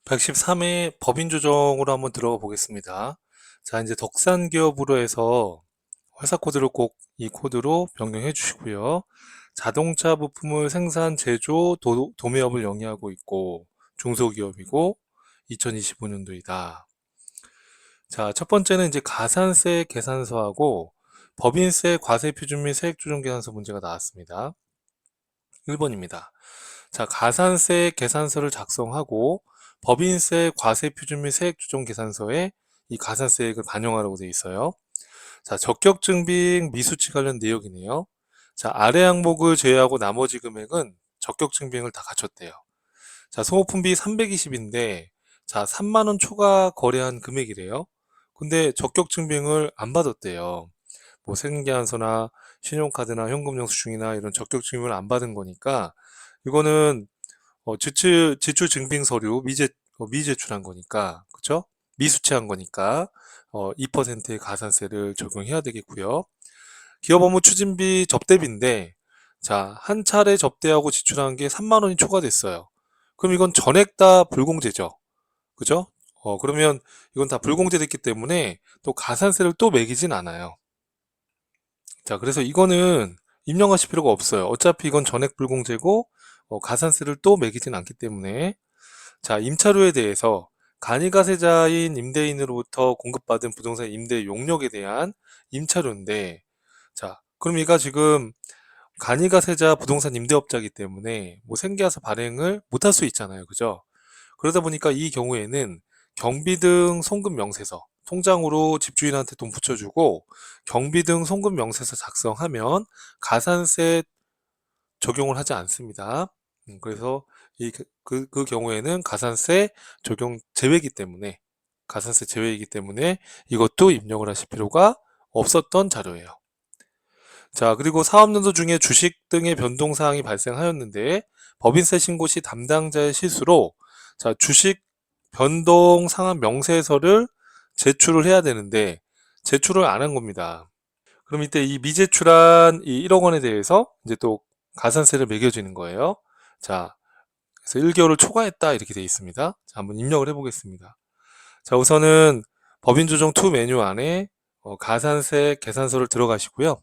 113회 법인 조정으로 한번 들어가 보겠습니다. 자, 이제 덕산 기업으로 해서 회사 코드를 꼭 이 코드로 변경해 주시고요. 자동차 부품을 생산, 제조, 도매업을 영위하고 있고 중소기업이고 2025년도이다. 자, 첫 번째는 이제 가산세 계산서하고 법인세, 과세표준 및 세액조정 계산서 문제가 나왔습니다. 1번입니다. 자, 가산세 계산서를 작성하고 법인세, 과세표준 및 세액조정계산서에 이 가산세액을 반영하라고 되어 있어요. 자, 적격증빙 미수치 관련 내역이네요. 자, 아래 항목을 제외하고 나머지 금액은 적격증빙을 다 갖췄대요. 자, 소모품비 320인데 자, 3만 원 초과 거래한 금액이래요. 근데 적격증빙을 안 받았대요. 뭐 생계한서나 신용카드나 현금 영수증이나 이런 적격증빙을 안 받은 거니까 이거는 지출 증빙 서류 미제출한 거니까, 그쵸? 미수치한 거니까, 2%의 가산세를 적용해야 되겠고요. 기업 업무 추진비 접대비인데, 자, 한 차례 접대하고 지출한 게 3만 원이 초과됐어요. 그럼 이건 전액 다 불공제죠. 그죠? 그러면 이건 다 불공제됐기 때문에 또 가산세를 또 매기진 않아요. 자, 그래서 이거는 입력하실 필요가 없어요. 어차피 이건 전액 불공제고, 가산세를 또 매기진 않기 때문에 자, 임차료에 대해서 간이가세자인 임대인으로부터 공급받은 부동산 임대 용역에 대한 임차료인데, 자, 그럼 얘가 지금 간이가세자 부동산 임대업자이기 때문에 뭐 생계하서 발행을 못할 수 있잖아요. 그죠? 그러다 보니까 이 경우에는 경비등 송금 명세서, 통장으로 집주인한테 돈 붙여주고 경비등 송금 명세서 작성하면 가산세 적용을 하지 않습니다. 그래서 그 경우에는 가산세 제외이기 때문에 이것도 입력을 하실 필요가 없었던 자료예요. 자, 그리고 사업연도 중에 주식 등의 변동사항이 발생하였는데 법인세 신고 시 담당자의 실수로 자, 주식 변동 상한 명세서를 제출을 해야 되는데 제출을 안 한 겁니다. 그럼 이때 이 미제출한 이 1억 원에 대해서 이제 또 가산세를 매겨지는 거예요. 자, 그래서 1개월을 초과했다 이렇게 되어 있습니다. 자, 한번 입력을 해보겠습니다. 자, 우선은 법인조정 2 메뉴 안에 가산세 계산서를 들어가시고요.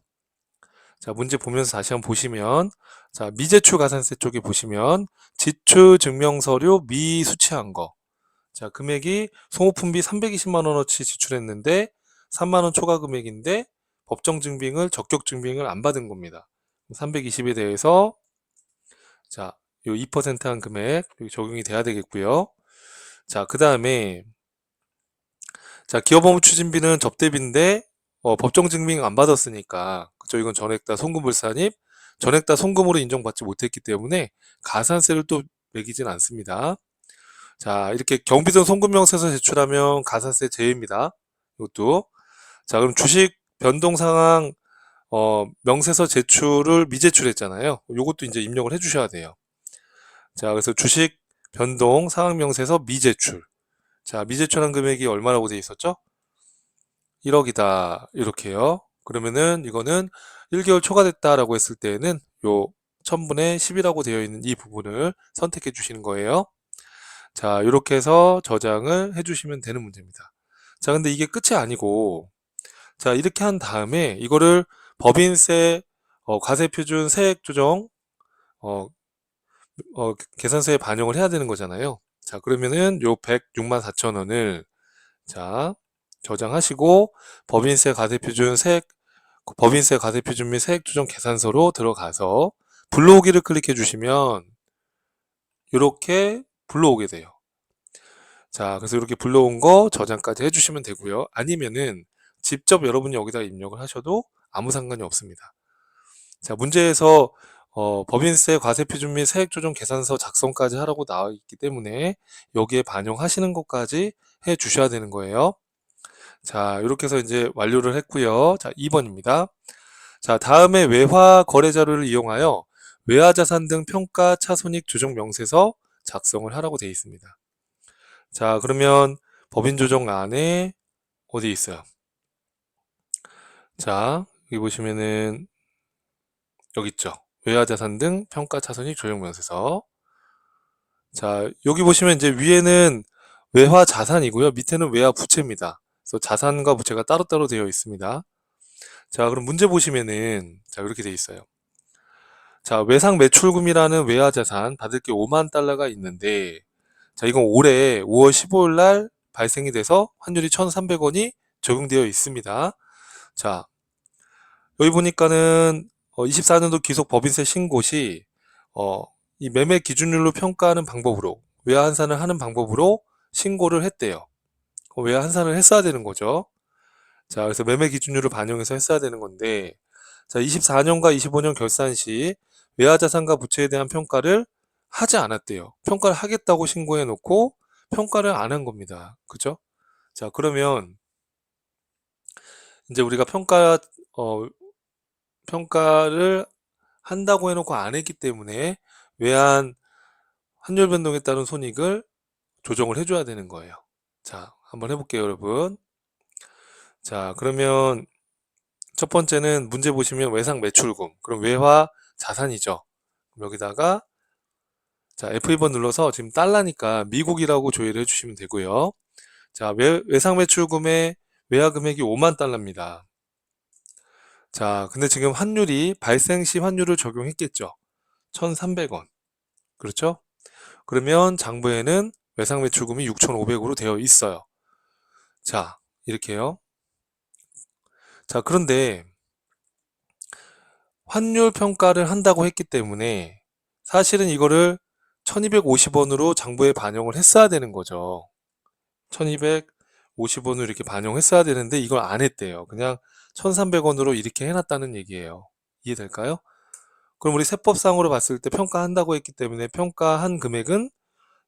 자, 문제 보면서 다시 한번 보시면 자, 미제출 가산세 쪽에 보시면 지출 증명서류 미수치한 거. 자, 금액이 소모품비 320만 원어치 지출했는데 3만 원 초과 금액인데 법정 증빙을 적격 증빙을 안 받은 겁니다. 320에 대해서 자, 요 2%한 금액 여기 적용이 돼야 되겠고요. 자, 그다음에 자, 기업업무 추진비는 접대비인데 법정 증빙 안 받았으니까 그쵸? 이건 전액 다 송금불산입 전액 다 송금으로 인정받지 못했기 때문에 가산세를 또 매기진 않습니다. 자, 이렇게 경비등 송금명세서 제출하면 가산세 제외입니다. 이것도. 자, 그럼 주식 변동 상황 명세서 제출을 미제출했잖아요. 요것도 이제 입력을 해주셔야 돼요. 자, 그래서 주식 변동 상황 명세서 미제출. 자, 미제출한 금액이 얼마라고 돼 있었죠? 1억이다. 이렇게요. 그러면은 이거는 1개월 초과됐다라고 했을 때에는 요 1000분의 10이라고 되어 있는 이 부분을 선택해 주시는 거예요. 자, 이렇게 해서 저장을 해주시면 되는 문제입니다. 자, 근데 이게 끝이 아니고, 자, 이렇게 한 다음에 이거를 법인세, 과세표준 세액조정, 어, 계산서에 반영을 해야 되는 거잖아요. 자, 그러면은 요 106만 4천 원을, 자, 저장하시고, 법인세 과세표준 및 세액조정 계산서로 들어가서 불러오기를 클릭해 주시면, 이렇게 불러오게 돼요. 자, 그래서 이렇게 불러온 거 저장까지 해주시면 되고요. 아니면은 직접 여러분이 여기다 입력을 하셔도 아무 상관이 없습니다. 자, 문제에서 법인세, 과세표준 및 세액조정 계산서 작성까지 하라고 나와 있기 때문에 여기에 반영하시는 것까지 해 주셔야 되는 거예요. 자, 이렇게 해서 이제 완료를 했고요. 자, 2번입니다. 자, 다음에 외화 거래 자료를 이용하여 외화 자산 등 평가 차손익 조정 명세서 작성을 하라고 되어 있습니다. 자, 그러면 법인 조정 안에 어디 있어요? 자, 여기 보시면은 여기 있죠. 외화자산 등 평가 차손익 조정 명세서. 자, 여기 보시면 이제 위에는 외화 자산이고요. 밑에는 외화 부채입니다. 그래서 자산과 부채가 따로따로 되어 있습니다. 자, 그럼 문제 보시면은 자, 이렇게 되어 있어요. 자, 외상 매출금이라는 외화 자산 받을 게 5만 달러가 있는데, 자, 이건 올해 5월 15일 날 발생이 돼서 환율이 1,300원이 적용되어 있습니다. 자, 여기 보니까는 24년도 기속 법인세 신고시 어, 이 매매 기준율로 평가하는 방법으로 외화 환산을 하는 방법으로 신고를 했대요. 외화 환산을 했어야 되는 거죠. 자, 그래서 매매 기준율을 반영해서 했어야 되는 건데, 자, 24년과 25년 결산 시 외화 자산과 부채에 대한 평가를 하지 않았대요. 평가를 하겠다고 신고해 놓고 평가를 안 한 겁니다. 그죠? 자, 그러면 이제 우리가 평가를 한다고 해놓고 안 했기 때문에 외환 환율 변동에 따른 손익을 조정을 해줘야 되는 거예요. 자, 한번 해볼게요, 여러분. 자, 그러면 첫 번째는 문제 보시면 외상 매출금. 그럼 외화 자산이죠. 여기다가 자, F2번 눌러서 지금 달러니까 미국이라고 조회를 해주시면 되고요. 자, 외상 매출금의 외화 금액이 5만 달러입니다. 자, 근데 지금 환율이 발생 시 환율을 적용했겠죠. 1,300원. 그렇죠? 그러면 장부에는 외상 매출금이 6,500으로 되어 있어요. 자, 이렇게요. 자, 그런데 환율 평가를 한다고 했기 때문에 사실은 이거를 1250원으로 장부에 반영을 했어야 되는 거죠. 1250원으로 이렇게 반영했어야 되는데 이걸 안 했대요. 그냥 1300원으로 이렇게 해놨다는 얘기예요. 이해될까요? 그럼 우리 세법상으로 봤을 때 평가한다고 했기 때문에 평가한 금액은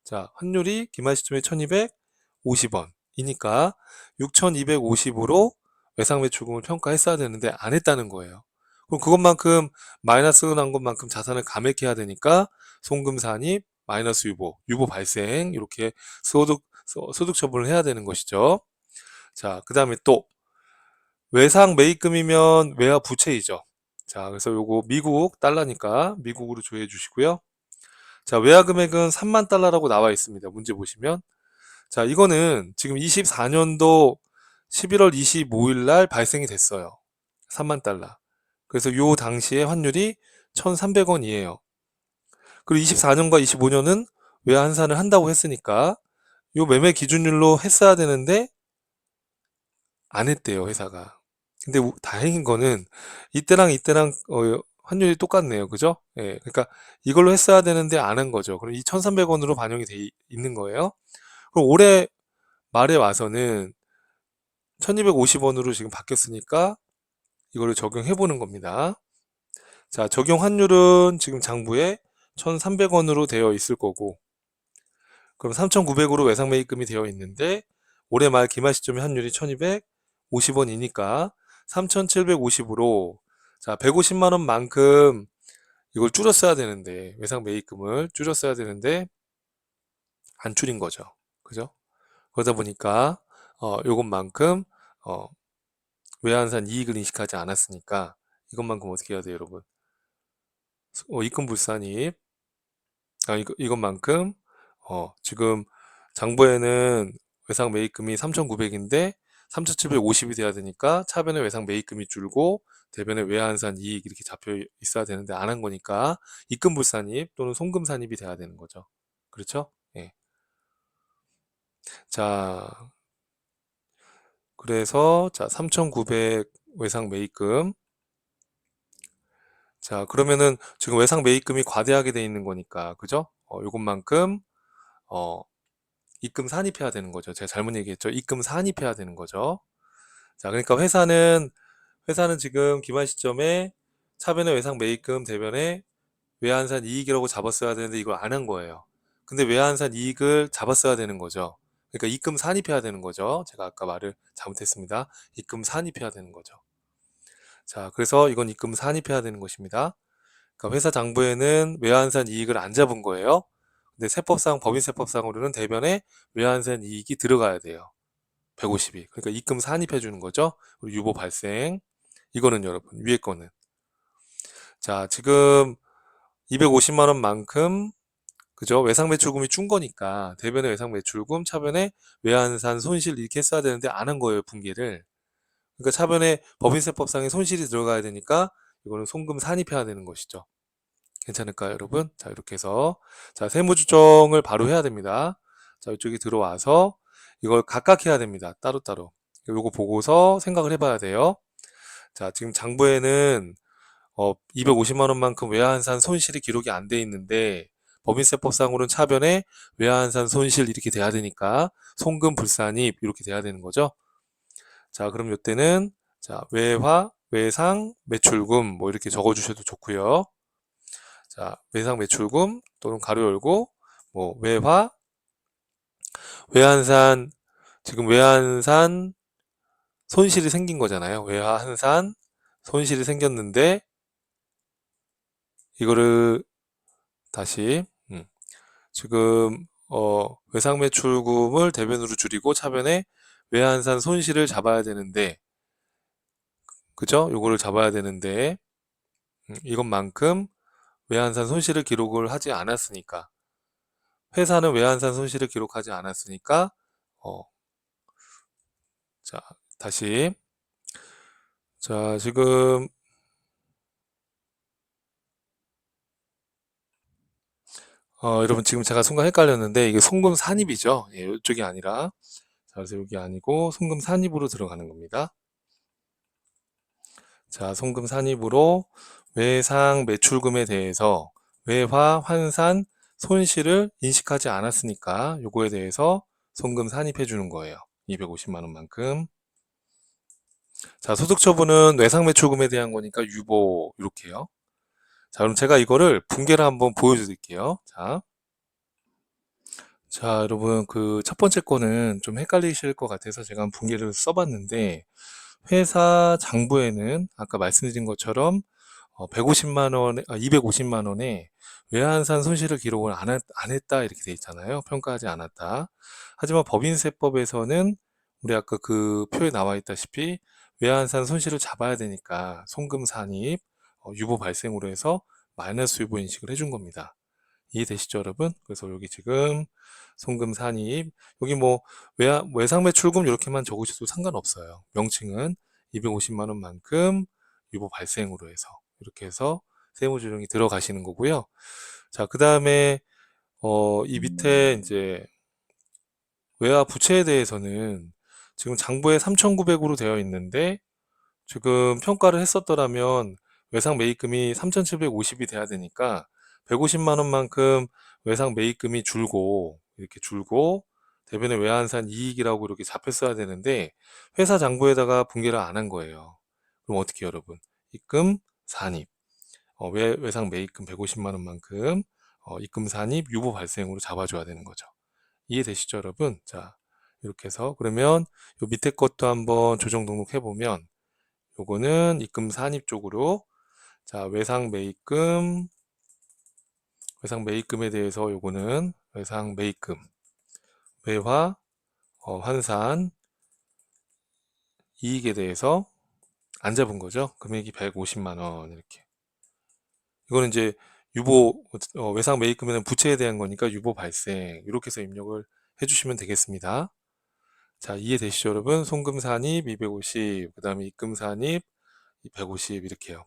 자, 환율이 기말 시점에 1250원이니까 6250으로 외상 매출금을 평가했어야 되는데 안 했다는 거예요. 그럼 그것만큼 마이너스 난 것만큼 자산을 감액해야 되니까 송금 산입, 마이너스 유보 발생 이렇게 소득 처분을 해야 되는 것이죠. 자, 그 다음에 또 외상 매입금이면 외화 부채이죠. 자, 그래서 요거 미국 달러니까 미국으로 조회해 주시고요. 자, 외화 금액은 3만 달러라고 나와 있습니다. 문제 보시면. 자, 이거는 지금 24년도 11월 25일 날 발생이 됐어요. 3만 달러. 그래서 요 당시에 환율이 1,300원이에요. 그리고 24년과 25년은 외화 환산을 한다고 했으니까 요 매매 기준율로 했어야 되는데 안 했대요, 회사가. 근데 다행인 거는 이때랑 환율이 똑같네요. 그죠? 예. 그러니까 이걸로 했어야 되는데 안 한 거죠. 그럼 이 1,300원으로 반영이 돼 있는 거예요. 그럼 올해 말에 와서는 1250원으로 지금 바뀌었으니까 이거를 적용해 보는 겁니다. 자, 적용 환율은 지금 장부에 1,300원으로 되어 있을 거고, 그럼 3,900으로 외상 매입금이 되어 있는데, 올해 말 기말 시점의 환율이 1,250원이니까 3,750으로 자, 150만 원만큼 이걸 줄였어야 되는데, 외상 매입금을 줄였어야 되는데 안 줄인 거죠. 그죠? 그러다 보니까 요것만큼 어, 외환산 이익을 인식하지 않았으니까 이것만큼 어떻게 해야 돼요, 여러분? 입금 불산입 이것만큼 지금 장부에는 외상 매입금이 3,900인데 3,750이 돼야 되니까 차변에 외상 매입금이 줄고 대변에 외환산 이익 이렇게 잡혀 있어야 되는데 안 한 거니까 입금 불산입 또는 송금 산입이 돼야 되는 거죠. 그렇죠? 예. 자, 그래서 자, 3,900 외상 매입금. 자, 그러면은 지금 외상 매입금이 과대하게 돼 있는 거니까, 그죠? 요것만큼, 어, 입금 산입해야 되는 거죠. 제가 잘못 얘기했죠. 입금 산입해야 되는 거죠. 자, 그러니까 회사는 지금 기말 시점에 차변의 외상 매입금 대변에 외환산 이익이라고 잡았어야 되는데 이걸 안 한 거예요. 근데 외환산 이익을 잡았어야 되는 거죠. 그러니까 입금 산입해야 되는 거죠. 제가 아까 말을 잘못했습니다. 입금 산입해야 되는 거죠. 자, 그래서 이건 입금 산입해야 되는 것입니다. 그러니까 회사 장부에는 외환산 이익을 안 잡은 거예요. 근데 법인세법상으로는 대변에 외환산 이익이 들어가야 돼요. 150이. 그러니까 입금 산입해 주는 거죠. 그리고 유보 발생. 이거는 여러분, 위에 거는. 자, 지금 250만 원만큼 그죠? 외상매출금이 준 거니까 대변의 외상매출금, 차변의 외환산 손실 이렇게 했어야 되는데 안 한 거예요, 분기를. 그러니까 차변에 법인세법상의 손실이 들어가야 되니까 이거는 송금 산입해야 되는 것이죠. 괜찮을까요, 여러분? 자, 이렇게 해서 자, 세무조정을 바로 해야 됩니다. 자, 이쪽에 들어와서 이걸 각각 해야 됩니다. 따로따로. 요거 보고서 생각을 해봐야 돼요. 자, 지금 장부에는 250만 원만큼 외환산 손실이 기록이 안 돼 있는데 법인세법상으로는 차변에 외환산 손실 이렇게 돼야 되니까 송금 불산입 이렇게 돼야 되는 거죠. 자, 그럼 이때는 자, 외화, 외상, 매출금 뭐 이렇게 적어 주셔도 좋고요. 자, 외상 매출금 또는 가로 열고 뭐 외화, 외환산 지금 외환산 손실이 생긴 거잖아요. 외환산 손실이 생겼는데 이거를 다시 지금 외상 매출금을 대변으로 줄이고 차변에 외환산 손실을 잡아야 되는데 그죠? 요거를 잡아야 되는데 이것만큼 외환산 손실을 기록을 하지 않았으니까 회사는 외환산 손실을 기록하지 않았으니까 어, 자 다시 자 지금 여러분 지금 제가 순간 헷갈렸는데 이게 송금 산입이죠. 예, 이쪽이 아니라 자 그래서 여기 아니고 송금 산입으로 들어가는 겁니다. 자 송금 산입으로 외상 매출금에 대해서 외화 환산 손실을 인식하지 않았으니까 요거에 대해서 송금 산입해 주는 거예요. 250만 원만큼. 자, 소득 처분은 외상 매출금에 대한 거니까 유보 이렇게요. 자, 그럼 제가 이거를 분개를 한번 보여드릴게요. 자, 여러분 그 첫 번째 거는 좀 헷갈리실 것 같아서 제가 한번 분개를 써봤는데 회사 장부에는 아까 말씀드린 것처럼 150만 원에 250만 원에 외환산 손실을 기록을 안 했다 이렇게 돼 있잖아요. 평가하지 않았다. 하지만 법인세법에서는 우리 아까 그 표에 나와 있다시피 외환산 손실을 잡아야 되니까 송금 산입, 유보 발생으로 해서 마이너스 유보 인식을 해준 겁니다. 이해되시죠, 여러분? 그래서 여기 지금 송금 산입, 여기 뭐 외상 매출금 이렇게만 적으셔도 상관없어요. 명칭은 250만 원만큼 유보 발생으로 해서 이렇게 해서 세무조정이 들어가시는 거고요. 자, 그 다음에 이 밑에 이제 외화 부채에 대해서는 지금 장부에 3,900으로 되어 있는데 지금 평가를 했었더라면 외상 매입금이 3,750이 돼야 되니까 150만 원만큼 외상 매입금이 줄고 이렇게 줄고 대변의 외환산 이익이라고 이렇게 잡혔어야 되는데 회사 장부에다가 분개를 안 한 거예요. 그럼 어떻게 해요, 여러분? 입금 산입 외상 매입금 150만 원만큼 입금 산입 유보 발생으로 잡아줘야 되는 거죠. 이해되시죠, 여러분? 자, 이렇게 해서 그러면 요 밑에 것도 한번 조정 등록해 보면 요거는 입금 산입 쪽으로 자 외상 매입금에 대해서 요거는 외상 매입금 외화 환산 이익에 대해서 안 잡은 거죠. 금액이 150만 원 이렇게. 이거는 이제 유보 외상 매입금에는 부채에 대한 거니까 유보 발생 이렇게 해서 입력을 해주시면 되겠습니다. 자 이해되시죠, 여러분? 송금 산입 250, 그 다음에 입금 산입 150 이렇게요.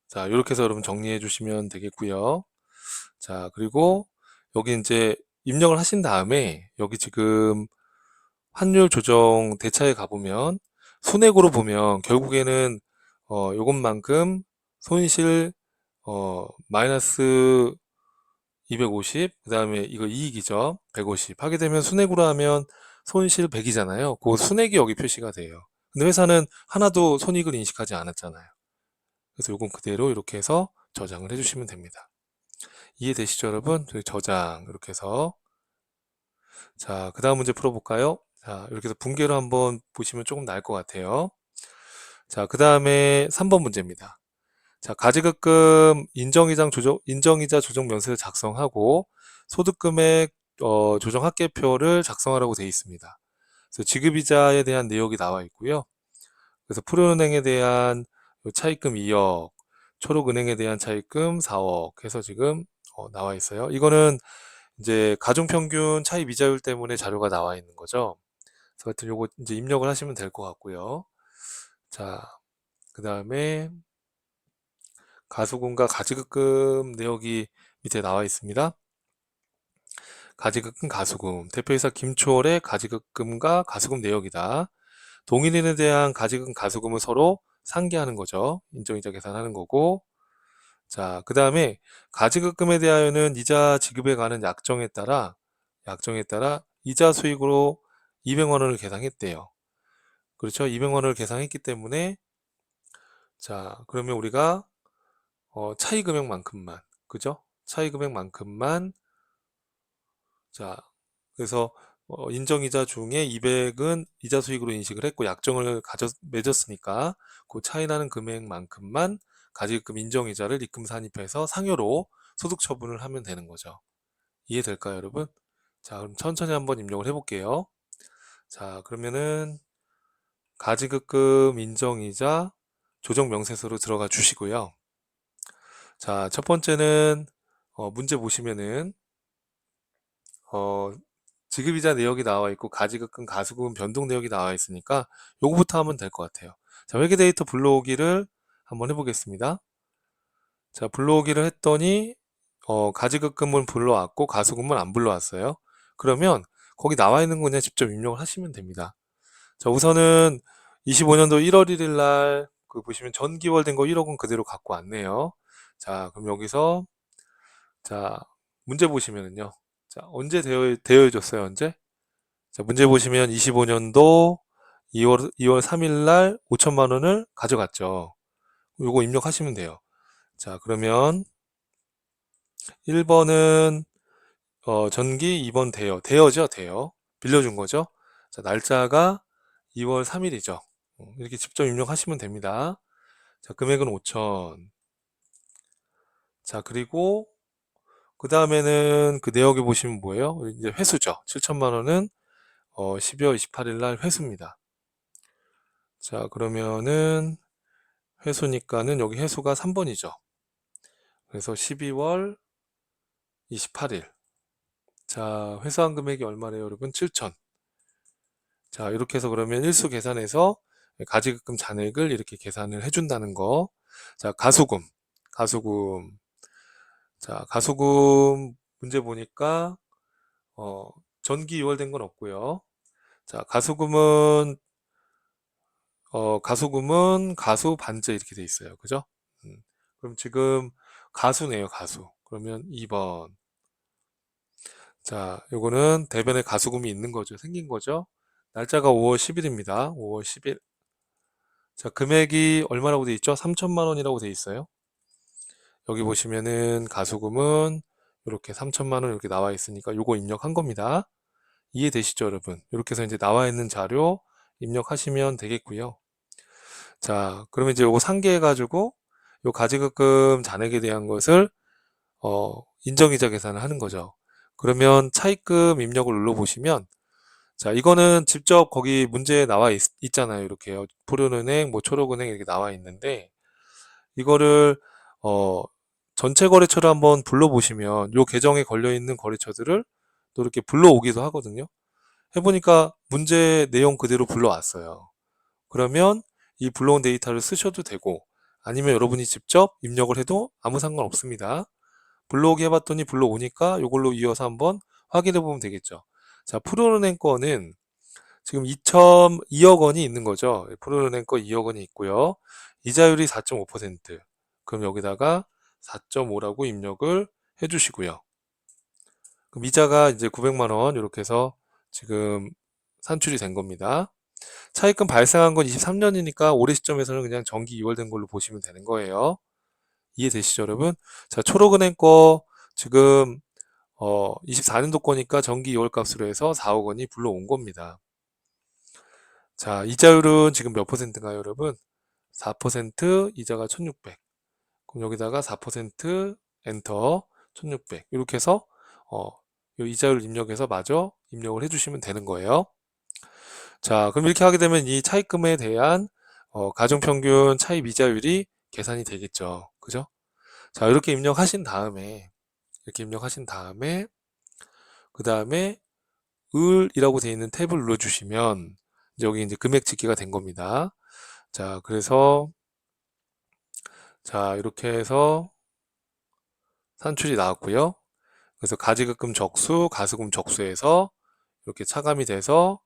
자 이렇게 해서 여러분 정리해 주시면 되겠고요. 자 그리고 여기 이제 입력을 하신 다음에 여기 지금 환율 조정 대차에 가보면 손해고로 보면 결국에는 요것만큼 손실 마이너스 250, 그 다음에 이거 이익이죠. 150 하게 되면 순액으로 하면 손실 100이잖아요. 그 순액이 여기 표시가 돼요. 근데 회사는 하나도 손익을 인식하지 않았잖아요. 그래서 요건 그대로 이렇게 해서 저장을 해주시면 됩니다. 이해되시죠, 여러분? 저희 저장 이렇게 해서 자, 그 다음 문제 풀어볼까요? 자, 이렇게 해서 분개로 한번 보시면 조금 나을 것 같아요. 자, 그 다음에 3번 문제입니다. 자, 가지급금 인정이자 조정 면세를 작성하고 소득금액 조정 합계표를 작성하라고 되어 있습니다. 그래서 지급이자에 대한 내역이 나와 있고요. 그래서 푸른은행에 대한 차입금 2억, 초록은행에 대한 차입금 4억 해서 지금 나와 있어요. 이거는 이제 가중평균 차입 이자율 때문에 자료가 나와 있는 거죠. 그래서 하여튼 요거 이제 입력을 하시면 될 것 같고요. 자, 그 다음에 가수금과 가지급금 내역이 밑에 나와 있습니다. 가지급금 가수금 대표이사 김초월의 가지급금과 가수금 내역이다. 동일인에 대한 가지금 가수금을 서로 상기하는 거죠. 인정이자 계산하는 거고. 자, 그 다음에 가지급금에 대하여는 이자 지급에 관한 약정에 따라 이자 수익으로 200만 원을 계상했대요. 그렇죠? 200만 원을 계상했기 때문에 자, 그러면 우리가 차이 금액만큼만 그죠? 차이 금액만큼만 자, 그래서 인정이자 중에 200은 이자 수익으로 인식을 했고 약정을 맺었으니까 그 차이 나는 금액만큼만 가지금 인정이자를 입금 산입해서 상여로 소득 처분을 하면 되는 거죠. 이해될까요, 여러분? 자, 그럼 천천히 한번 입력을 해볼게요. 자, 그러면은 가지급금 인정이자 조정 명세서로 들어가 주시고요. 자, 첫 번째는 문제 보시면은 어, 지급이자 내역이 나와 있고 가지급금 가수금 변동 내역이 나와 있으니까 요거부터 하면 될 것 같아요. 자, 회계데이터 불러오기를 한번 해보겠습니다. 자, 불러오기를 했더니 가지급금은 불러왔고 가수금은 안 불러왔어요. 그러면 거기 나와 있는 거 그냥 직접 입력을 하시면 됩니다. 자, 우선은 25년도 1월 1일 날 그 보시면 전기월된 거 1억은 그대로 갖고 왔네요. 자, 그럼 여기서 자, 문제 보시면은요. 자, 언제 대여해줬어요? 언제? 자, 문제 보시면 25년도 2월 3일 날 5천만 원을 가져갔죠. 요거 입력하시면 돼요. 자, 그러면 1번은 전기, 2번 대여죠, 대여. 빌려준 거죠. 자, 날짜가 2월 3일이죠. 이렇게 직접 입력하시면 됩니다. 자, 금액은 5천. 자, 그리고 그 다음에는 그 내역에 보시면 뭐예요? 이제 회수죠. 7천만 원은 12월 28일 날 회수입니다. 자, 그러면은 회수니까는 여기 회수가 3번이죠. 그래서 12월 28일. 자, 회수한 금액이 얼마래요, 여러분? 7천. 자, 이렇게 해서 그러면 일수 계산해서 가지급금 잔액을 이렇게 계산을 해준다는 거. 자, 가수금. 자, 가수금 문제 보니까 어, 전기 2월 된 건 없고요. 자, 가수금은 가수 반제 이렇게 돼 있어요. 그죠? 그럼 지금 가수네요, 가수. 그러면 2번. 자, 요거는 대변에 가수금이 있는 거죠. 생긴 거죠. 날짜가 5월 10일입니다. 5월 10일. 자, 금액이 얼마라고 돼 있죠? 3천만 원이라고 돼 있어요. 여기 보시면은 가수금은 이렇게 3천만 원 이렇게 나와 있으니까 요거 입력한 겁니다. 이해되시죠, 여러분? 이렇게 해서 이제 나와 있는 자료 입력하시면 되겠고요. 자, 그러면 이제 요거 상기해가지고 요 가지급금 잔액에 대한 것을 인정이자 계산을 하는 거죠. 그러면 차입금 입력을 눌러보시면 자, 이거는 직접 거기 문제에 나와 잖아요. 이렇게요. 푸른은행, 뭐 초록은행 이렇게 나와 있는데 이거를 어, 전체 거래처를 한번 불러보시면 요 계정에 걸려 있는 거래처들을 또 이렇게 불러오기도 하거든요. 해보니까 문제 내용 그대로 불러왔어요. 그러면 이 불러온 데이터를 쓰셔도 되고 아니면 여러분이 직접 입력을 해도 아무 상관 없습니다. 불러오기 해봤더니 불러오니까 이걸로 이어서 한번 확인해 보면 되겠죠. 자, 푸른은행 거는 지금 2억 원이 있는 거죠. 푸른은행 거 2억 원이 있고요. 이자율이 4.5%. 그럼 여기다가 4.5라고 입력을 해주시고요. 그럼 이자가 이제 900만 원 이렇게 해서 지금 산출이 된 겁니다. 차입금 발생한 건 23년이니까 올해 시점에서는 그냥 정기 2월 된 걸로 보시면 되는 거예요. 이해되시죠, 여러분? 자, 초록은행 거 지금 24년도 거니까 정기 2월 값으로 해서 4억 원이 불러온 겁니다. 자, 이자율은 지금 몇 퍼센트인가요, 여러분? 4% 이자가 1600. 그럼 여기다가 4% 엔터 1600. 이렇게 해서 이 이자율 입력해서 마저 입력을 해주시면 되는 거예요. 자, 그럼 이렇게 하게 되면 이 차입금에 대한 가중평균 차입 이자율이 계산이 되겠죠. 그죠? 자, 이렇게 입력하신 다음에 이렇게 입력하신 다음에 그 다음에 을이라고 되어 있는 탭을 눌러주시면 여기 이제 금액 집계가 된 겁니다. 자, 그래서 자, 이렇게 해서 산출이 나왔고요. 그래서 가지급금 적수, 가수금 적수에서 이렇게 차감이 돼서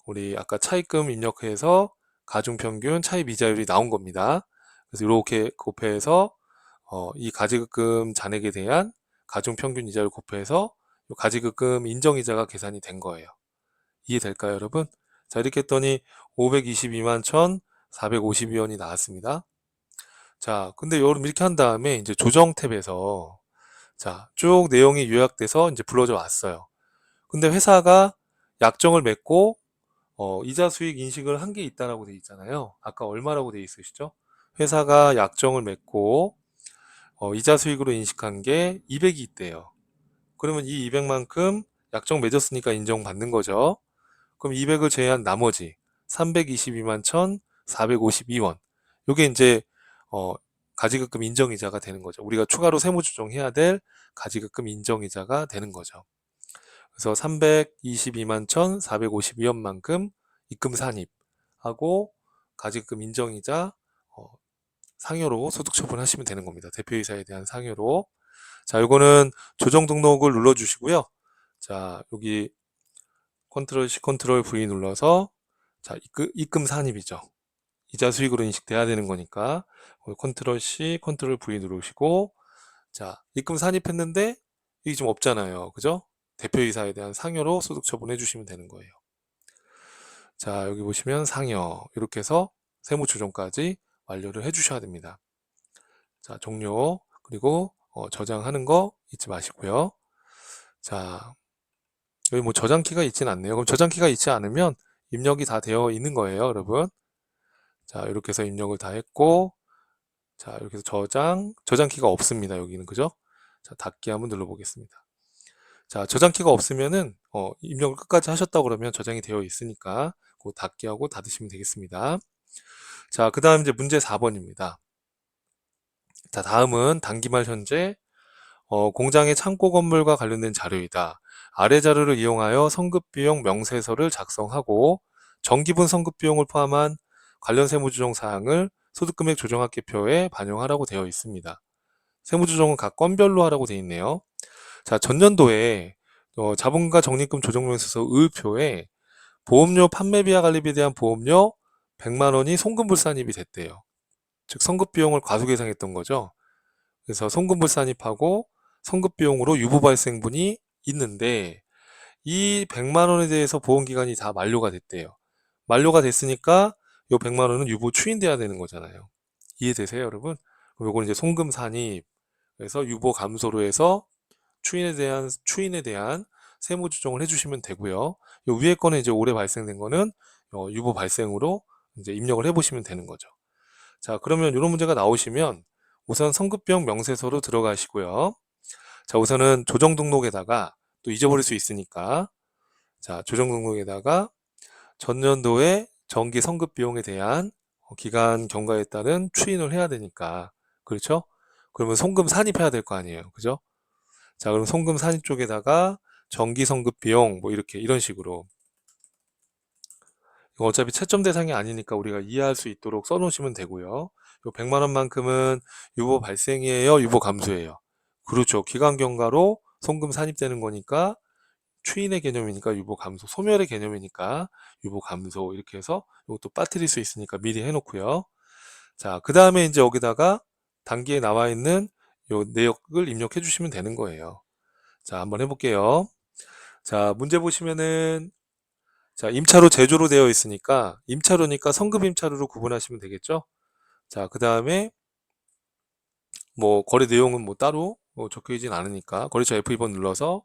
우리 아까 차입금 입력해서 가중평균 차입이자율이 나온 겁니다. 그래서 이렇게 곱해서 이 가지급금 잔액에 대한 가중평균 이자를 곱해서 이 가지급금 인정이자가 계산이 된 거예요. 이해될까요, 여러분? 자, 이렇게 했더니 522만 1,452원이 나왔습니다. 자, 근데 여러분 이렇게 한 다음에 이제 조정 탭에서 자, 쭉 내용이 요약돼서 이제 불러져 왔어요. 근데 회사가 약정을 맺고 이자 수익 인식을 한 게 있다라고 돼 있잖아요. 아까 얼마라고 돼 있으시죠? 회사가 약정을 맺고 이자 수익으로 인식한 게 200이 있대요. 그러면 이 200만큼 약정 맺었으니까 인정받는 거죠. 그럼 200을 제외한 나머지 322만 1,452원. 요게 이제 어, 가지급금 인정이자가 되는 거죠. 우리가 추가로 세무조정해야 될 가지급금 인정이자가 되는 거죠. 그래서 322만 1,452원만큼 입금 산입하고 가지급금 인정이자 상여로 소득 처분하시면 되는 겁니다. 대표이사에 대한 상여로. 자, 이거는 조정 등록을 눌러주시고요. 자, 여기 컨트롤 C, 컨트롤 V 눌러서 자, 입금 산입이죠. 이자 수익으로 인식돼야 되는 거니까 컨트롤 C, 컨트롤 V 누르시고 자, 입금 산입했는데 이게 좀 없잖아요. 그죠? 대표이사에 대한 상여로 소득 처분해 주시면 되는 거예요. 자, 여기 보시면 상여 이렇게 해서 세무 조정까지 완료를 해 주셔야 됩니다. 자, 종료 그리고 저장하는 거 잊지 마시고요. 자, 여기 뭐 저장키가 있진 않네요. 그럼 저장키가 있지 않으면 입력이 다 되어 있는 거예요, 여러분. 자, 이렇게 해서 입력을 다 했고 자, 이렇게 해서 저장키가 없습니다. 여기는 그죠? 자, 닫기 한번 눌러보겠습니다. 자, 저장키가 없으면은 입력을 끝까지 하셨다 그러면 저장이 되어 있으니까 그 닫기 하고 닫으시면 되겠습니다. 자, 그 다음 이제 문제 4번입니다. 자, 다음은 단기말 현재 공장의 창고 건물과 관련된 자료이다. 아래 자료를 이용하여 성급비용 명세서를 작성하고 정기분 성급비용을 포함한 관련 세무조정 사항을 소득금액 조정합계표에 반영하라고 되어 있습니다. 세무조정은 각 건별로 하라고 되어 있네요. 자, 전년도에 자본가 적립금 조정명세서 을표에 보험료 판매비와 관리비에 대한 보험료 100만 원이 송금불산입이 됐대요. 즉 성급비용을 과소계상했던 거죠. 그래서 송금불산입하고 성급비용으로 유보발생분이 있는데 이 100만 원에 대해서 보험기간이 다 만료가 됐대요. 만료가 됐으니까 이 100만 원은 유보 추인돼야 되는 거잖아요. 이해되세요, 여러분? 그럼 요건 이제 송금산입 그래서 유보 감소로 해서 추인에 대한 세무 조정을 해주시면 되고요. 요 위에 거는 이제 올해 발생된 거는 유보 발생으로 이제 입력을 해보시면 되는 거죠. 자, 그러면 이런 문제가 나오시면 우선 성급비용 명세서로 들어가시고요. 자, 우선은 조정 등록에다가 또 잊어버릴 수 있으니까 자, 조정 등록에다가 전년도에 정기 성급 비용에 대한 기간 경과에 따른 추인을 해야 되니까 그렇죠? 그러면 송금 산입해야 될 거 아니에요. 그죠? 자, 그럼 송금 산입 쪽에다가 정기 성급 비용 뭐 이렇게 이런 식으로 이거 어차피 채점 대상이 아니니까 우리가 이해할 수 있도록 써놓으시면 되고요. 요 100만 원만큼은 유보 발생이에요, 유보 감소예요. 그렇죠. 기간 경과로 송금 산입되는 거니까 추인의 개념이니까 유보 감소, 소멸의 개념이니까 유보 감소 이렇게 해서 이것도 빠뜨릴 수 있으니까 미리 해놓고요. 자, 그 다음에 이제 여기다가 단기에 나와 있는 요 내역을 입력해 주시면 되는 거예요. 자, 한번 해볼게요. 자, 문제 보시면은 자, 임차로 제조로 되어 있으니까 임차로니까 성급 임차로로 구분하시면 되겠죠. 자, 그 다음에 뭐 거래 내용은 뭐 따로 적혀 있진 않으니까 거래처 F2번 눌러서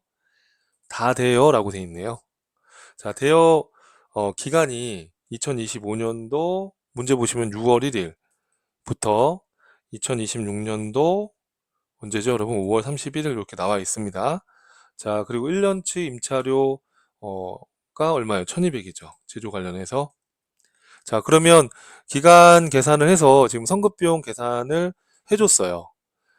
다 돼요라고 돼 있네요. 자, 대여 기간이 2025년도 문제 보시면 6월 1일부터 2026년도 언제죠, 여러분? 5월 31일 이렇게 나와 있습니다. 자, 그리고 1년치 임차료가 얼마예요? 1200이죠. 제조 관련해서. 자, 그러면 기간 계산을 해서 지금 성급비용 계산을 해줬어요.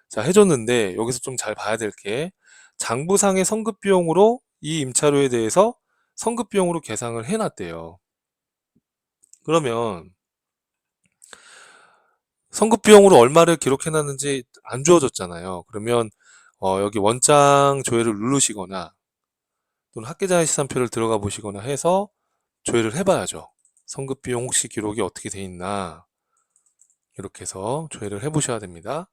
자, 해줬는데 여기서 좀 잘 봐야 될 게 장부상의 성급비용으로 이 임차료에 대해서 성급비용으로 계상을 해놨대요. 그러면 성급비용으로 얼마를 기록해놨는지 안 주어졌잖아요. 그러면 여기 원장 조회를 누르시거나 또는 학계장애시산표를 들어가 보시거나 해서 조회를 해봐야죠. 성급비용 혹시 기록이 어떻게 돼 있나 이렇게 해서 조회를 해보셔야 됩니다.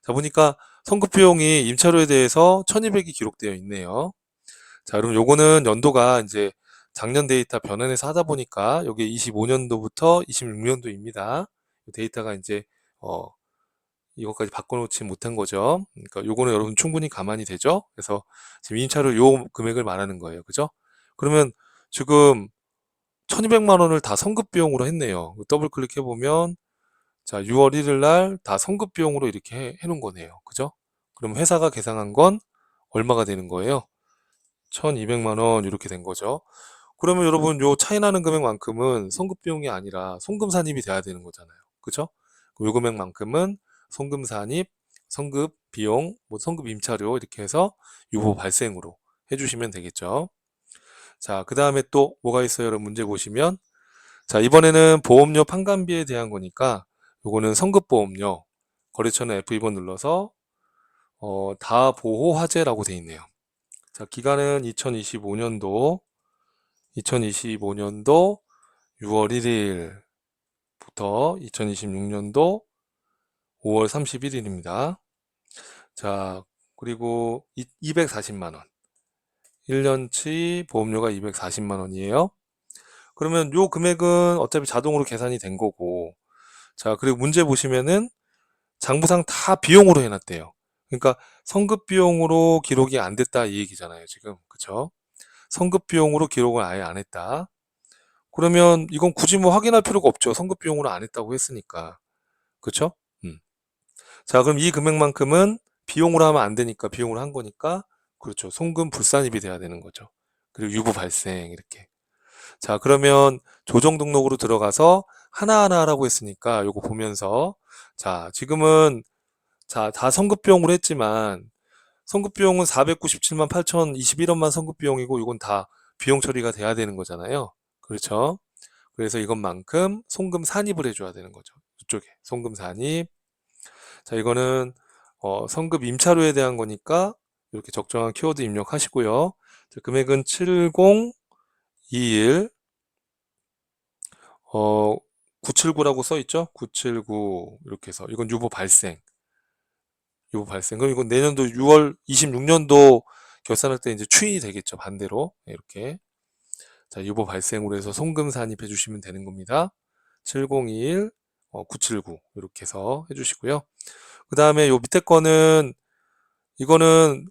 자, 보니까 성급비용이 임차료에 대해서 1200이 기록되어 있네요. 자, 그럼 요거는 연도가 이제 작년 데이터 변환해서 하다 보니까 여기 25년도부터 26년도입니다. 데이터가 이제 어, 이것까지 바꿔놓지 못한 거죠. 그러니까 요거는 여러분 충분히 가만히 되죠. 그래서 지금 임차료 요 금액을 말하는 거예요. 그죠? 그러면 지금 1200만 원을 다 성급 비용으로 했네요. 더블 클릭해 보면 자, 6월 1일 날 다 성급 비용으로 이렇게 해놓은 거네요. 그죠? 그럼 회사가 계상한 건 얼마가 되는 거예요? 1200만 원 이렇게 된 거죠. 그러면 여러분 요 차이 나는 금액만큼은 성급 비용이 아니라 송금 산입이 돼야 되는 거잖아요. 그죠? 요 금액만큼은 송금 산입, 성급 비용, 뭐 성급 임차료 이렇게 해서 유보 발생으로 해주시면 되겠죠. 자, 그 다음에 또 뭐가 있어요? 여러분 문제 보시면 자, 이번에는 보험료 판관비에 대한 거니까 요거는 성급보험료 거래처는 F2번 눌러서 다 보호 화재라고 돼 있네요. 자, 기간은 2025년도 6월 1일부터 2026년도 5월 31일입니다. 자, 그리고 240만 원. 1년치 보험료가 240만 원이에요. 그러면 요 금액은 어차피 자동으로 계산이 된 거고 자, 그리고 문제 보시면은 장부상 다 비용으로 해놨대요. 그러니까 성급 비용으로 기록이 안 됐다 이 얘기잖아요, 지금. 그쵸? 성급 비용으로 기록을 아예 안 했다. 그러면 이건 굳이 뭐 확인할 필요가 없죠. 성급 비용으로 안 했다고 했으니까. 그쵸? 음. 자, 그럼 이 금액만큼은 비용으로 하면 안 되니까 비용으로 한 거니까 그렇죠. 송금 불산입이 돼야 되는 거죠. 그리고 유보 발생 이렇게. 자, 그러면 조정 등록으로 들어가서 하나하나 하라고 했으니까 요거 보면서 자, 지금은 자, 다 성급비용으로 했지만 성급비용은 497만 8,021원만 성급비용이고 이건 다 비용 처리가 돼야 되는 거잖아요. 그렇죠? 그래서 이것만큼 송금 산입을 해줘야 되는 거죠. 이쪽에 송금 산입. 자, 이거는 성급 임차료에 대한 거니까 이렇게 적정한 키워드 입력하시고요. 자, 금액은 7021 979라고 써 있죠? 979 이렇게 해서 이건 유보 발생. 유보 발생. 그럼 이건 내년도 6월 26년도 결산할 때 이제 추인이 되겠죠. 반대로. 네, 이렇게. 자, 유보 발생으로 해서 송금 산입해 주시면 되는 겁니다. 7021 979 이렇게 해서 해 주시고요. 그 다음에 요 밑에 거는 이거는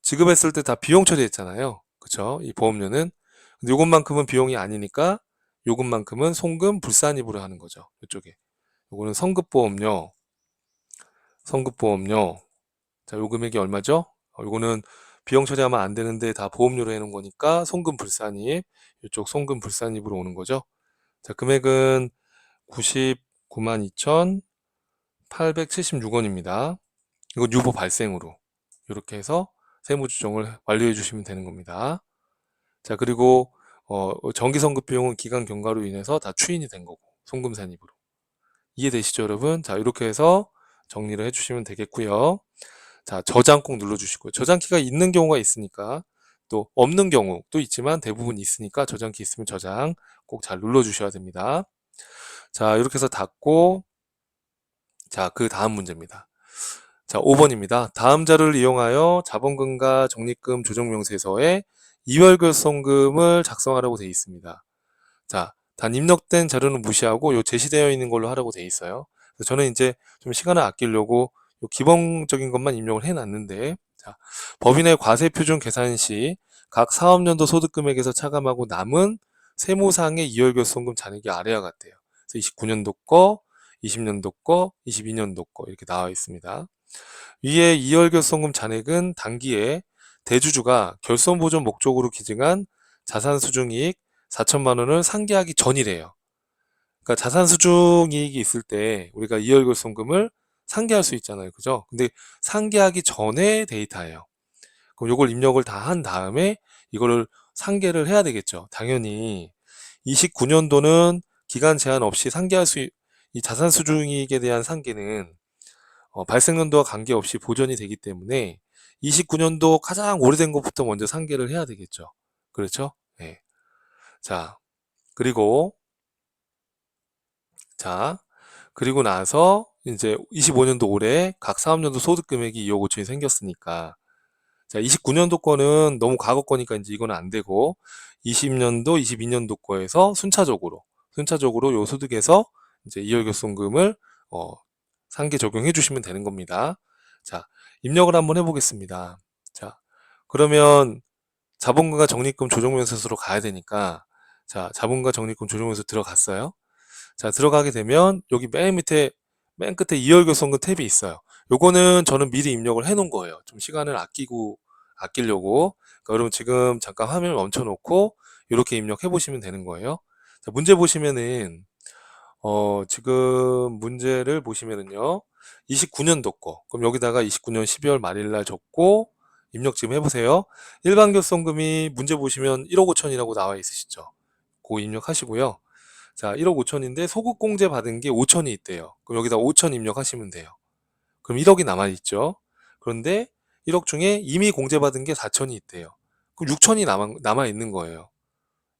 지급했을 때 다 비용 처리했잖아요. 그쵸? 이 보험료는. 근데 요것만큼은 비용이 아니니까 요것만큼은 송금 불산입으로 하는 거죠. 이쪽에. 요거는 성급보험료. 성급보험료. 자, 요 금액이 얼마죠? 요거는 비용 처리하면 안 되는데 다 보험료로 해놓은 거니까 송금 불산입. 이쪽 송금 불산입으로 오는 거죠. 자, 금액은 99만 2,876원입니다. 이건 유보 발생으로. 이렇게 해서 세무조정을 완료해 주시면 되는 겁니다. 자, 그리고 정기성급 비용은 기간 경과로 인해서 다 추인이 된 거고 송금 산입으로. 이해되시죠, 여러분? 자, 이렇게 해서 정리를 해주시면 되겠고요. 자, 저장 꼭 눌러주시고요. 저장키가 있는 경우가 있으니까 또 없는 경우도 있지만 대부분 있으니까 저장키 있으면 저장 꼭 잘 눌러주셔야 됩니다. 자, 이렇게 해서 닫고 자, 그 다음 문제입니다. 자, 5번입니다. 다음 자료를 이용하여 자본금과 적립금 조정명세서에 이월결손금을 작성하라고 되어 있습니다. 자, 단 입력된 자료는 무시하고 요 제시되어 있는 걸로 하라고 되어 있어요. 그래서 저는 이제 좀 시간을 아끼려고 요 기본적인 것만 입력을 해놨는데 자, 법인의 과세표준 계산 시 각 사업연도 소득금액에서 차감하고 남은 세무상의 이월결손금 잔액이 아래와 같아요. 그래서 29년도 거, 20년도 거, 22년도 거 이렇게 나와 있습니다. 위에 이월결손금 잔액은 당기에 대주주가 결손보존 목적으로 기증한 자산수중이익 4천만 원을 상기하기 전이래요. 그러니까 자산수중이익이 있을 때 우리가 이월결손금을 상기할 수 있잖아요. 그죠? 근데 상기하기 전에 데이터예요. 그럼 요걸 입력을 다 한 다음에 이거를 상계를 해야 되겠죠. 당연히 29년도는 기간 제한 없이 상계할 이 자산 수중이익에 대한 상계는 발생연도와 관계없이 보전이 되기 때문에 29년도 가장 오래된 것부터 먼저 상계를 해야 되겠죠. 그렇죠? 네. 자, 그리고 자, 그리고 나서 이제 25년도 올해 각 사업년도 소득 금액이 2억 5천이 생겼으니까 자, 29년도 거는 너무 과거 거니까 이제 이건 안 되고 20년도, 22년도 거에서 순차적으로 요 소득에서 이제 이월결손금을 어, 상계 적용해 주시면 되는 겁니다. 자, 입력을 한번 해보겠습니다. 자, 그러면 자본금과 적립금 조정면세서로 가야 되니까 자, 자본금과 적립금 조정면세 들어갔어요. 자, 들어가게 되면 여기 맨 끝에 이월결손금 탭이 있어요. 요거는 저는 미리 입력을 해 놓은 거예요. 좀 시간을 아끼려고. 그러니까 여러분 지금 잠깐 화면을 멈춰 놓고 이렇게 입력해 보시면 되는 거예요. 자, 문제 보시면은 지금 문제를 보시면은요. 29년도 거. 그럼 여기다가 29년 12월 말일 날 적고 입력 지금 해보세요. 일반 결손금이 문제 보시면 1억 5천이라고 나와 있으시죠? 그거 입력하시고요. 자, 1억 5천인데 소급 공제 받은 게 5천이 있대요. 그럼 여기다 5천 입력하시면 돼요. 그럼 1억이 남아있죠. 그런데 1억 중에 이미 공제받은 게 4천이 있대요. 그럼 6천이 남아있는 거예요.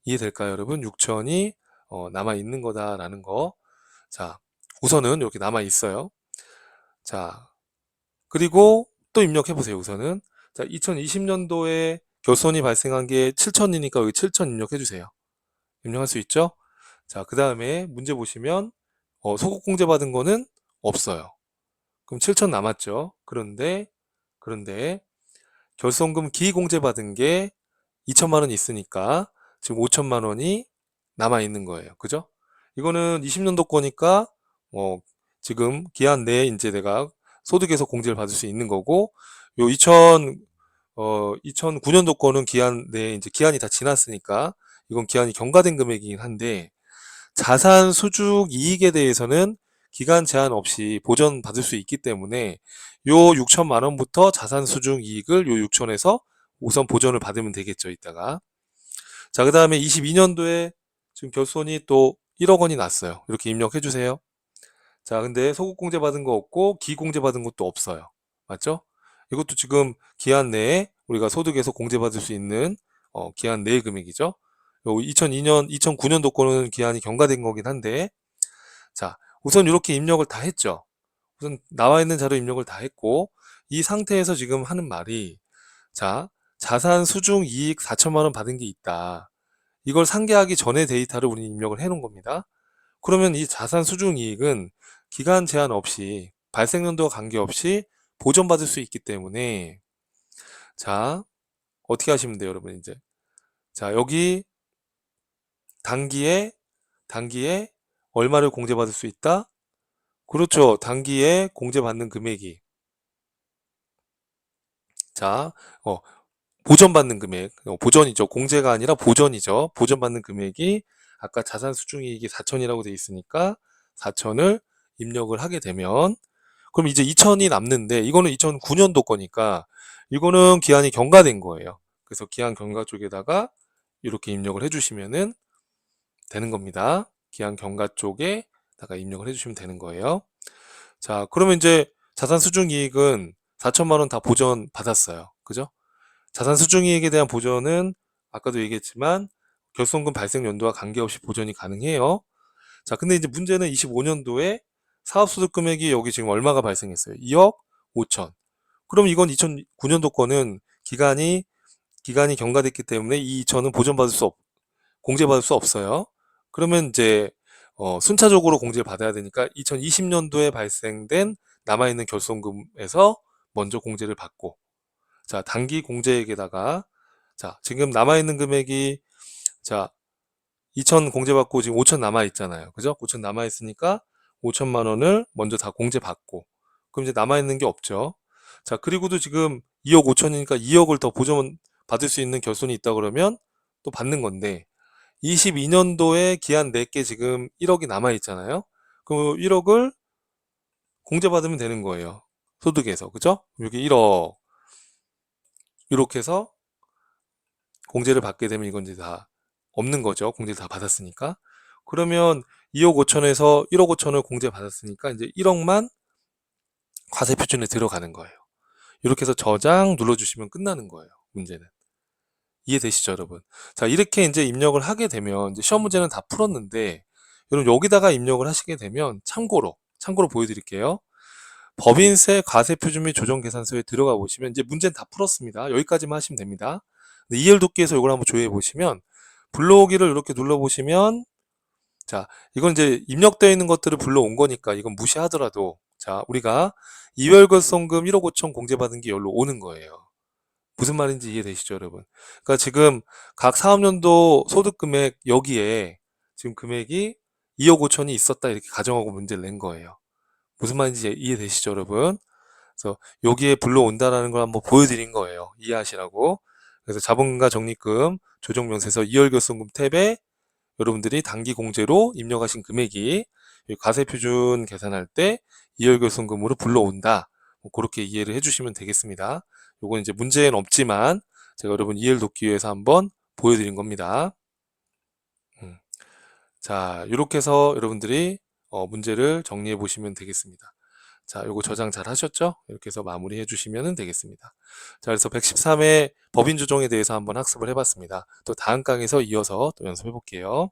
이해될까요, 여러분? 6천이 남아있는 거다라는 거. 자, 우선은 이렇게 남아있어요. 자, 그리고 또 입력해보세요, 우선은. 자, 2020년도에 결손이 발생한 게 7천이니까 여기 7천 입력해주세요. 입력할 수 있죠? 자, 그 다음에 문제 보시면 소급 공제 받은 거는 없어요. 그럼 7천 남았죠. 그런데 결손금 기공제 받은 게 2천만 원 있으니까 지금 5천만 원이 남아 있는 거예요. 그죠? 이거는 20년도 거니까 지금 기한 내에 이제 내가 소득에서 공제를 받을 수 있는 거고 요 2009년도 거는 기한 내에 이제 기한이 다 지났으니까 이건 기한이 경과된 금액이긴 한데 자산 수juk 이익에 대해서는 기간 제한 없이 보전 받을 수 있기 때문에 요 6천만 원부터 자산 수juk 이익을 요 6천에서 우선 보전을 받으면 되겠죠, 이따가. 자, 그 다음에 22년도에 지금 결손이 또 1억 원이 났어요. 이렇게 입력해 주세요. 자, 근데 소급공제 받은 거 없고 기공제 받은 것도 없어요. 맞죠? 이것도 지금 기한 내에 우리가 소득에서 공제받을 수 있는 기한 내의 금액이죠. 요 2009년도 거는 기한이 경과된 거긴 한데 자, 우선 이렇게 입력을 다 했죠. 우선 나와 있는 자료 입력을 다 했고 이 상태에서 지금 하는 말이 자, 자산 수중 이익 4천만 원 받은 게 있다. 이걸 상계하기 전에 데이터를 우리 입력을 해 놓은 겁니다. 그러면 이 자산 수중 이익은 기간 제한 없이 발생 연도와 관계없이 보전받을 수 있기 때문에 자, 어떻게 하시면 돼요, 여러분 이제. 자, 여기 단기에 얼마를 공제받을 수 있다? 그렇죠. 단기에 공제받는 금액이 자, 보전받는 금액, 보전이죠. 공제가 아니라 보전이죠. 보전받는 금액이 아까 자산 수중이익이 4천이라고 돼 있으니까 4천을 입력을 하게 되면 그럼 이제 2천이 남는데 이거는 2009년도 거니까 이거는 기한이 경과된 거예요. 그래서 기한 경과 쪽에다가 이렇게 입력을 해주시면은 되는 겁니다. 기한 경과 쪽에다가 입력을 해주시면 되는 거예요. 자, 그러면 이제 자산 수중이익은 4천만 원 다 보전 받았어요. 그죠? 자산 수중이익에 대한 보전은 아까도 얘기했지만 결손금 발생 연도와 관계없이 보전이 가능해요. 자, 근데 이제 문제는 25년도에 사업소득 금액이 여기 지금 얼마가 발생했어요? 2억 5천. 그럼 이건 2009년도 거는 기간이 경과됐기 때문에 이 2천은 공제받을 수 없어요. 그러면 이제 순차적으로 공제를 받아야 되니까 2020년도에 발생된 남아있는 결손금에서 먼저 공제를 받고 자, 단기 공제액에다가 자, 지금 남아있는 금액이 자, 2천 공제받고 지금 5천 남아있잖아요. 그죠? 5천 남아있으니까 5천만 원을 먼저 다 공제받고 그럼 이제 남아있는 게 없죠. 자, 그리고도 지금 2억 5천이니까 2억을 더 보전 받을 수 있는 결손이 있다 그러면 또 받는 건데 22년도에 기한 내게 지금 1억이 남아있잖아요. 그 1억을 공제받으면 되는 거예요. 소득에서. 그죠? 여기 1억. 이렇게 해서 공제를 받게 되면 이건 이제 다 없는 거죠. 공제를 다 받았으니까. 그러면 2억 5천에서 1억 5천을 공제 받았으니까 이제 1억만 과세 표준에 들어가는 거예요. 이렇게 해서 저장 눌러주시면 끝나는 거예요. 문제는. 이해되시죠, 여러분? 자, 이렇게 이제 입력을 하게 되면 이제 시험 문제는 다 풀었는데 여러분 여기다가 입력을 하시게 되면 참고로 보여드릴게요. 법인세 과세표준 및 조정계산서에 들어가 보시면 이제 문제는 다 풀었습니다. 여기까지만 하시면 됩니다. EL 돕기에서 이걸 한번 조회해 보시면 불러오기를 이렇게 눌러 보시면 자, 이건 이제 입력되어 있는 것들을 불러온 거니까 이건 무시하더라도 자, 우리가 이월결손금 1억 5천 공제받은 게 여기로 오는 거예요. 무슨 말인지 이해되시죠, 여러분? 그러니까 지금 각 사업연도 소득금액 여기에 지금 금액이 2억 5천이 있었다 이렇게 가정하고 문제를 낸 거예요. 무슨 말인지 이해되시죠, 여러분? 그래서 여기에 불러온다라는 걸 한번 보여드린 거예요. 이해하시라고. 그래서 자본금과 적립금 조정명세서 2월 결손금 탭에 여러분들이 단기 공제로 입력하신 금액이 과세표준 계산할 때 2월 결손금으로 불러온다. 뭐 그렇게 이해를 해주시면 되겠습니다. 요건 이제 문제는 없지만 제가 여러분 이해를 돕기 위해서 한번 보여드린 겁니다. 자, 이렇게 해서 여러분들이 문제를 정리해 보시면 되겠습니다. 자, 요거 저장 잘 하셨죠? 이렇게 해서 마무리해 주시면 되겠습니다. 자, 그래서 113회 법인 조정에 대해서 한번 학습을 해봤습니다. 또 다음 강에서 이어서 또 연습해 볼게요.